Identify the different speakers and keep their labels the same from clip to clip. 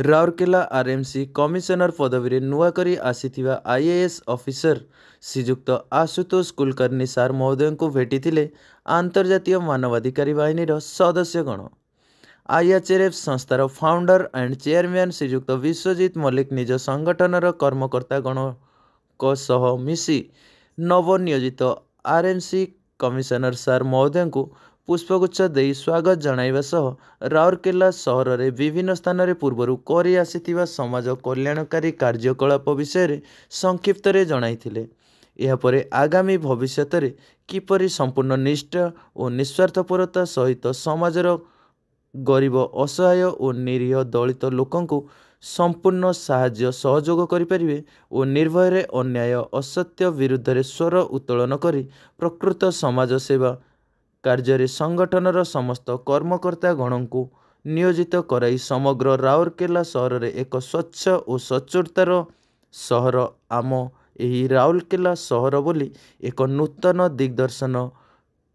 Speaker 1: Rourkela RMC commissioner ପଦବୀରେ ନୂଆକରି ଆସିଥିବା ଆଇଏଏସ୍ ଅଫିସର ଶ୍ରୀଯୁକ୍ତ ଆଶୁତୋଷ କୁଲକର୍ଣ୍ଣୀ ସାର୍ ମହୋଦୟଙ୍କୁ ଭେଟିଥିଲେ ଆନ୍ତର୍ଜାତୀୟ ମାନବାଧିକାର ବାହିନୀର ସଦସ୍ୟଗଣ। ଆଇଏଚ୍ଆର୍ଏଫ୍ ସଂସ୍ଥାର ଫାଉଣ୍ଡର ଆଣ୍ଡ ଚେୟାରମ୍ୟାନ୍ ଶ୍ରୀଯୁକ୍ତ ବିଶ୍ୱଜିତ ମଲ୍ଲିକ ନିଜ ସଂଗଠନର କର୍ମକର୍ତ୍ତାଗଣଙ୍କ ସହ ମିଶି ନବନିୟୋଜିତ ଆର୍ଏମ୍ସି କମିଶନର ସାର୍ ମହୋଦୟଙ୍କୁ ପୁଷ୍ପଗୁଚ୍ଛ ଦେଇ ସ୍ୱାଗତ ଜଣାଇବା ସହ ରାଉରକେଲା ସହରରେ ବିଭିନ୍ନ ସ୍ଥାନରେ ପୂର୍ବରୁ କରି ଆସିଥିବା ସମାଜ କଲ୍ୟାଣକାରୀ କାର୍ଯ୍ୟକଳାପ ବିଷୟରେ ସଂକ୍ଷିପ୍ତରେ ଜଣାଇଥିଲେ। ଏହାପରେ ଆଗାମୀ ଭବିଷ୍ୟତରେ କିପରି ସମ୍ପୂର୍ଣ୍ଣ ନିଷ୍ଠା ଓ ନିଃସ୍ୱାର୍ଥପରତା ସହିତ ସମାଜର ଗରିବ ଅସହାୟ ଓ ନିରୀହ ଦଳିତ ଲୋକଙ୍କୁ ସମ୍ପୂର୍ଣ୍ଣ ସାହାଯ୍ୟ ସହଯୋଗ କରିପାରିବେ ଓ ନିର୍ଭୟରେ ଅନ୍ୟାୟ ଅସତ୍ୟ ବିରୁଦ୍ଧରେ ସ୍ୱର ଉତ୍ତୋଳନ କରି ପ୍ରକୃତ ସମାଜ ସେବା କାର୍ଯ୍ୟରେ ସଂଗଠନର ସମସ୍ତ କର୍ମକର୍ତ୍ତାଗଣଙ୍କୁ ନିୟୋଜିତ କରାଇ ସମଗ୍ର ରାଉରକେଲା ସହରରେ ଏକ ସ୍ୱଚ୍ଛ ଓ ସଚ୍ଚୋଟତାର ସହର ଆମ ଏହି ରାଉରକେଲା ସହର ବୋଲି ଏକ ନୂତନ ଦିଗ୍ଦର୍ଶନ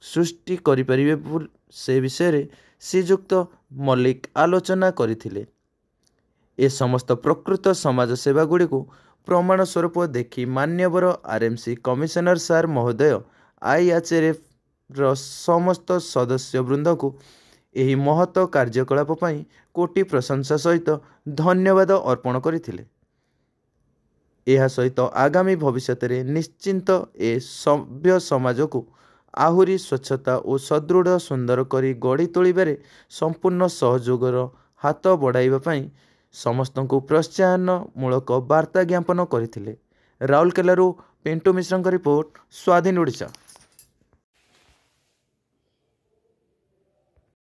Speaker 1: ସୃଷ୍ଟି କରିପାରିବେ ସେ ବିଷୟରେ ଶ୍ରୀଯୁକ୍ତ ମଲ୍ଲିକ ଆଲୋଚନା କରିଥିଲେ। ଏ ସମସ୍ତ ପ୍ରକୃତ ସମାଜ ସେବାଗୁଡ଼ିକୁ ପ୍ରମାଣ ସ୍ୱରୂପ ଦେଖି ମାନ୍ୟବର ଆର୍ଏମ୍ସି କମିଶନର ସାର୍ ମହୋଦୟ ଆଇଏଚ୍ଆର୍ଏଫ୍ର ସମସ୍ତ ସଦସ୍ୟବୃନ୍ଦଙ୍କୁ ଏହି ମହତ କାର୍ଯ୍ୟକଳାପ ପାଇଁ କୋଟି ପ୍ରଶଂସା ସହିତ ଧନ୍ୟବାଦ ଅର୍ପଣ କରିଥିଲେ। ଏହା ସହିତ ଆଗାମୀ ଭବିଷ୍ୟତରେ ନିଶ୍ଚିନ୍ତ ଏ ସଭ୍ୟ ସମାଜକୁ ଆହୁରି ସ୍ୱଚ୍ଛତା ଓ ସଦୃଢ଼ ସୁନ୍ଦର କରି ଗଢ଼ି ତୋଳିବାରେ ସମ୍ପୂର୍ଣ୍ଣ ସହଯୋଗର ହାତ ବଢ଼ାଇବା ପାଇଁ ସମସ୍ତଙ୍କୁ ପ୍ରୋତ୍ସାହନମୂଳକ ବାର୍ତ୍ତା ଜ୍ଞାପନ କରିଥିଲେ। ରାଉରକେଲାରୁ ପିଣ୍ଟୁ ମିଶ୍ରଙ୍କ ରିପୋର୍ଟ, ସ୍ୱାଧୀନ ଓଡ଼ିଶା।